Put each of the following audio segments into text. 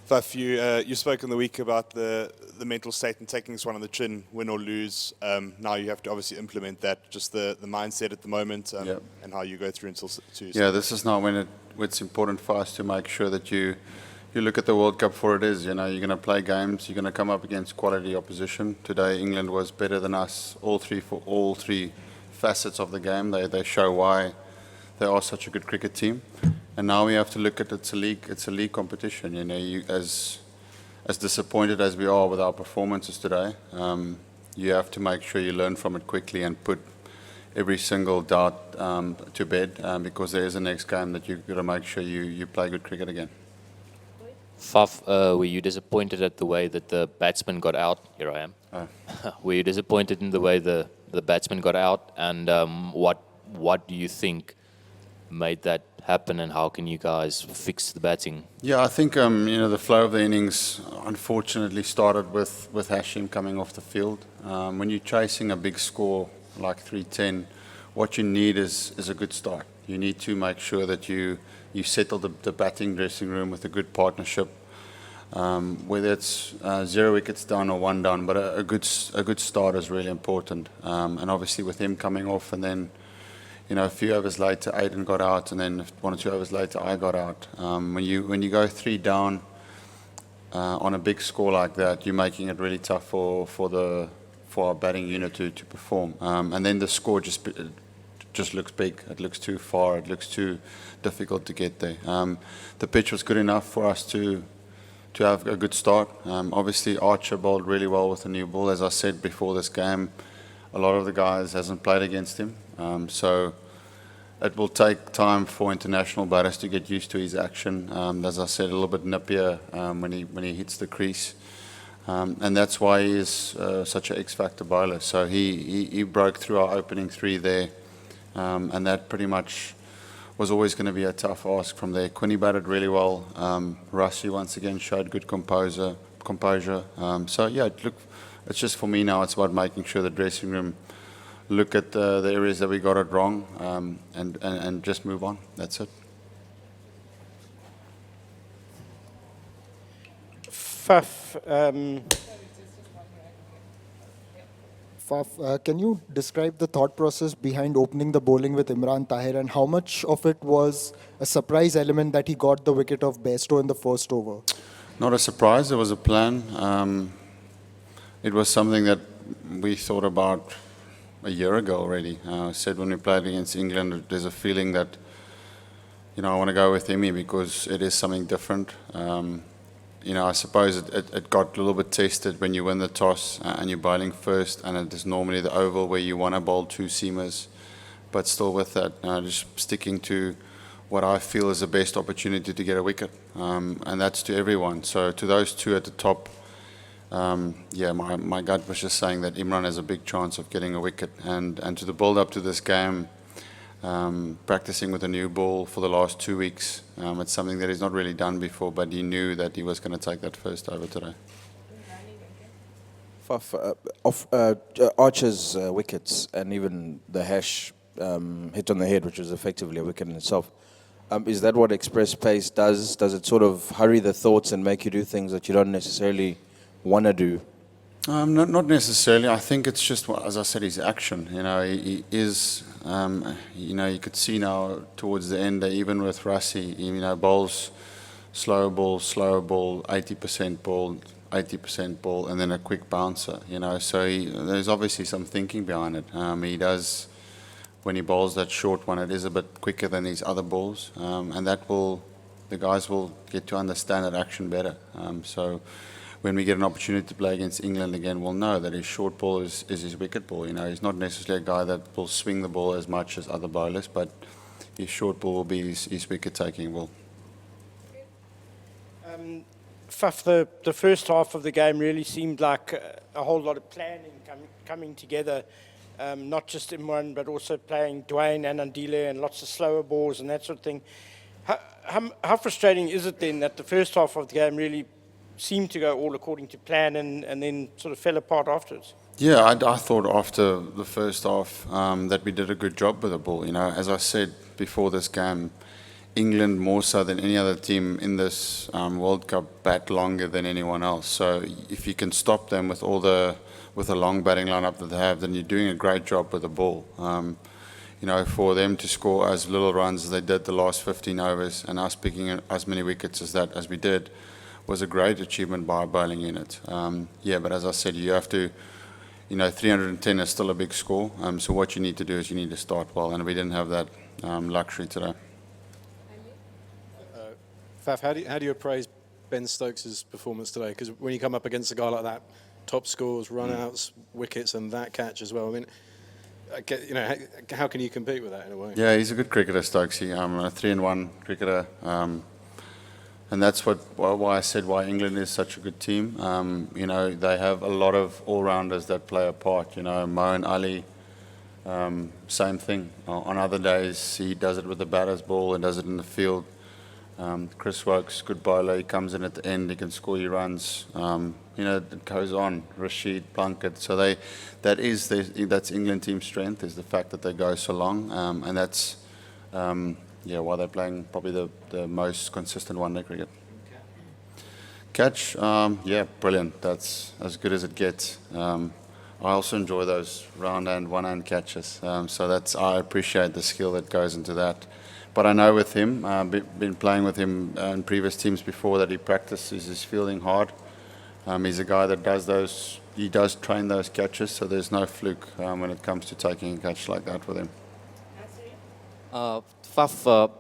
Faf, you spoke in the week about the mental state and taking this one on the chin, win or lose. Now you have to obviously implement that, just the mindset at the moment, and how you go through until to. Yeah, this is now when it's important for us to make sure that you look at the World Cup for it is. You're going to play games. You're going to come up against quality opposition. Today, England was better than us. All three facets of the game. They show why they are such a good cricket team. And now we have to look at it's a league competition. As disappointed as we are with our performances today, you have to make sure you learn from it quickly and put every single doubt to bed, because there is a next game that you've got to make sure you play good cricket again. Faf, were you disappointed at the way that the batsman got out? Here I am. Oh. Were you disappointed in the way the batsman got out? And what do you think made that happen, and how can you guys fix the batting? Yeah, I think the flow of the innings unfortunately started with Hashim coming off the field. When you're chasing a big score like 310, what you need is a good start. You need to make sure that you settle the batting dressing room with a good partnership, whether it's 0 wickets down or 1 down, but a good start is really important. And obviously with him coming off, and then a few overs later Aiden got out, and then 1 or 2 overs later I got out. When you go 3 down on a big score like that, you're making it really tough for our batting unit to perform. And then the score just looks big. It looks too far. It looks too difficult to get there. The pitch was good enough for us to have a good start. Obviously, Archer bowled really well with the new ball. As I said before this game, a lot of the guys hasn't played against him. So it will take time for international batters to get used to his action. As I said, a little bit nippier when he hits the crease. And that's why he is such an X-factor bowler. So he broke through our opening 3 there. And that pretty much was always going to be a tough ask from there. Quinny batted really well. Rassi once again showed good composure. So yeah, look, it's just for me now, it's about making sure the dressing room look at the areas that we got it wrong, and just move on. That's it. Faf, Can you describe the thought process behind opening the bowling with Imran Tahir, and how much of it was a surprise element that he got the wicket of Bairstow in the first over? Not a surprise. It was a plan. It was something that we thought about a year ago already. I said when we played against England, there's a feeling that I want to go with Emi because it is something different. I suppose it got a little bit tested when you win the toss and you're bowling first, and it is normally the oval where you want to bowl 2 seamers. But still with that, just sticking to what I feel is the best opportunity to get a wicket. And that's to everyone. So to those 2 at the top, my gut was just saying that Imran has a big chance of getting a wicket. And to the build up to this game, practicing with a new ball for the last 2 weeks. It's something that he's not really done before, but he knew that he was going to take that first over today. Off Archer's wickets and even the Hash hit on the head, which was effectively a wicket in itself, is that what express pace does? Does it sort of hurry the thoughts and make you do things that you don't necessarily want to do? Not necessarily. I think it's just, as I said, his action. He is. You could see now towards the end, even with Rassi, bowls, slower ball, 80% ball, 80% ball, and then a quick bouncer. So there's obviously some thinking behind it. He does, when he bowls that short one, it is a bit quicker than his other balls, and the guys will get to understand that action better. So when we get an opportunity to play against England again, we'll know that his short ball is his wicket ball. He's not necessarily a guy that will swing the ball as much as other bowlers, but his short ball will be his wicket-taking ball. Faf, the first half of the game really seemed like a whole lot of planning coming together, not just Imran, but also playing Dwayne and Andile and lots of slower balls and that sort of thing. How frustrating is it then that the first half of the game really seemed to go all according to plan and then sort of fell apart afterwards? Yeah, I thought after the first half that we did a good job with the ball. As I said before this game, England, more so than any other team in this World Cup, bat longer than anyone else. So if you can stop them with with a long batting lineup that they have, then you're doing a great job with the ball. For them to score as little runs as they did the last 15 overs and us picking as many wickets as we did was a great achievement by our bowling unit. But as I said, you have to, 310 is still a big score. So what you need to do is you need to start well, and we didn't have that luxury today. Faf, how do you appraise Ben Stokes' performance today? Because when you come up against a guy like that, top scores, run-outs, wickets, and that catch as well, I mean, how can you compete with that in a way? Yeah, he's a good cricketer, Stokes. He's a 3-in-1 cricketer. And that's why I said why England is such a good team. They have a lot of all-rounders that play a part. Mo and Ali, same thing. On other days, he does it with the batter's ball and does it in the field. Chris Wokes, good bowler. He comes in at the end. He can score your runs. It goes on. Rashid, Plunkett. So that's England team's strength, is the fact that they go so long, and that's why they're playing probably the most consistent one-day cricket. Catch, brilliant. That's as good as it gets. I also enjoy those round-hand, one-hand catches. I appreciate the skill that goes into that. But I know with him, been playing with him in previous teams before, that he practices his fielding hard. He's a guy that does train those catches, so there's no fluke when it comes to taking a catch like that with him. Faf,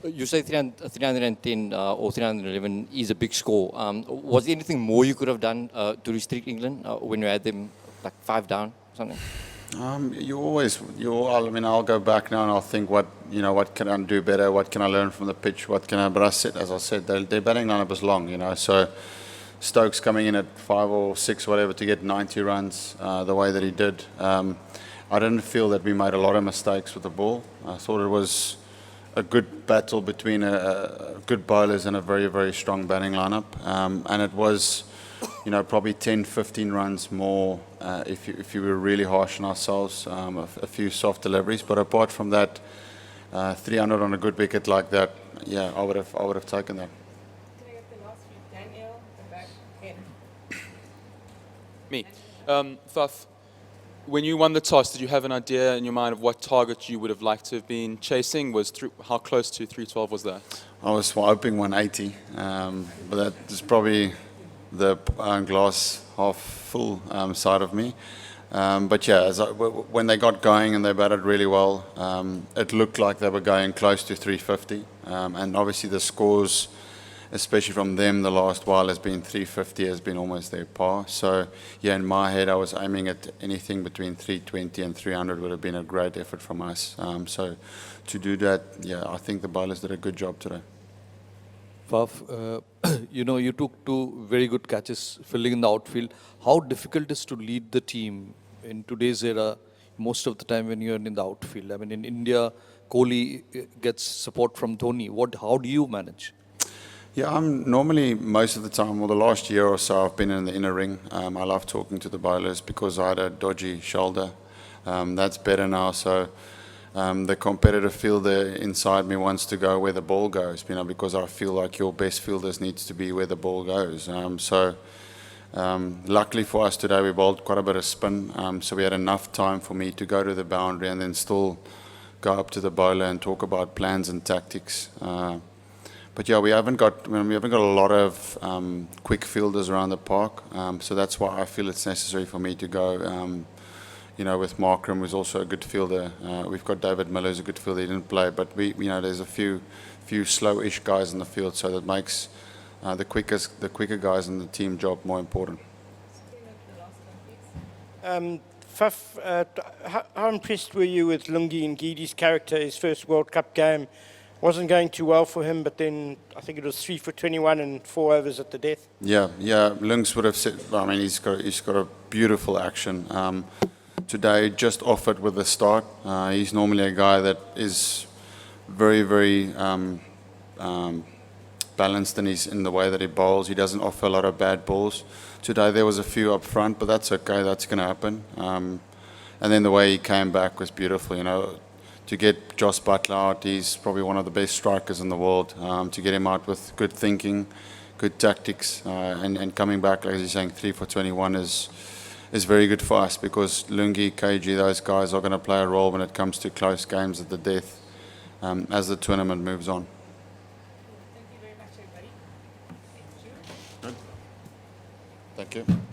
you say 310 or 311 is a big score. Was there anything more you could have done to restrict England when you had them like 5 down or something? I'll go back now and I'll think what can I do better, what can I learn from the pitch, but as I said, their batting lineup is long, so Stokes coming in at 5 or 6, whatever, to get 90 runs the way that he did. I didn't feel that we made a lot of mistakes with the ball. I thought it was a good battle between good bowlers and a very, very strong batting lineup. And it was, probably 10, 15 runs more if you were really harsh on ourselves, a few soft deliveries. But apart from that, 300 on a good wicket like that, I would have taken that. Can I get the last few? Daniel, and back in. Me. Faf, when you won the toss, did you have an idea in your mind of what target you would have liked to have been chasing? How close to 312 was that? I was hoping 180, but that is probably the glass half full side of me. When they got going and they batted really well, it looked like they were going close to 350. And obviously the scores, especially from them the last while, has been 350, has been almost their par. So, in my head, I was aiming at anything between 320 and 300 would have been a great effort from us. So to do that, I think the bowlers did a good job today. Faf, you took 2 very good catches filling in the outfield. How difficult is to lead the team in today's era, most of the time when you're in the outfield? I mean, in India, Kohli gets support from Dhoni. How do you manage? Yeah, I'm normally, most of the time, the last year or so, I've been in the inner ring. I love talking to the bowlers because I had a dodgy shoulder. That's better now, so the competitive fielder inside me wants to go where the ball goes, because I feel like your best fielders needs to be where the ball goes. Luckily for us today, we bowled quite a bit of spin, so we had enough time for me to go to the boundary and then still go up to the bowler and talk about plans and tactics. But we haven't got a lot of quick fielders around the park, so that's why I feel it's necessary for me to go. With Markram, who's also a good fielder. We've got David Miller, who's a good fielder. He didn't play, but there's a few slow-ish guys in the field, so that makes the quicker guys in the team job more important. Faf, how impressed were you with Lungi Ngcongca's character? His first World Cup game wasn't going too well for him, but then I think it was 3 for 21 and 4 overs at the death. Yeah, Lungs would have said. He's got a beautiful action. Today, just off it with the start. He's normally a guy that is very, very balanced in the way that he bowls. He doesn't offer a lot of bad balls. Today there was a few up front, but that's okay. That's going to happen. And then the way he came back was beautiful. to get Joss Butler out. He's probably one of the best strikers in the world. To get him out with good thinking, good tactics, and coming back, like you're saying, 3 for 21 is very good for us, because Lungi, KG, those guys are going to play a role when it comes to close games at the death as the tournament moves on. Thank you very much, everybody. Thank you. Thank you.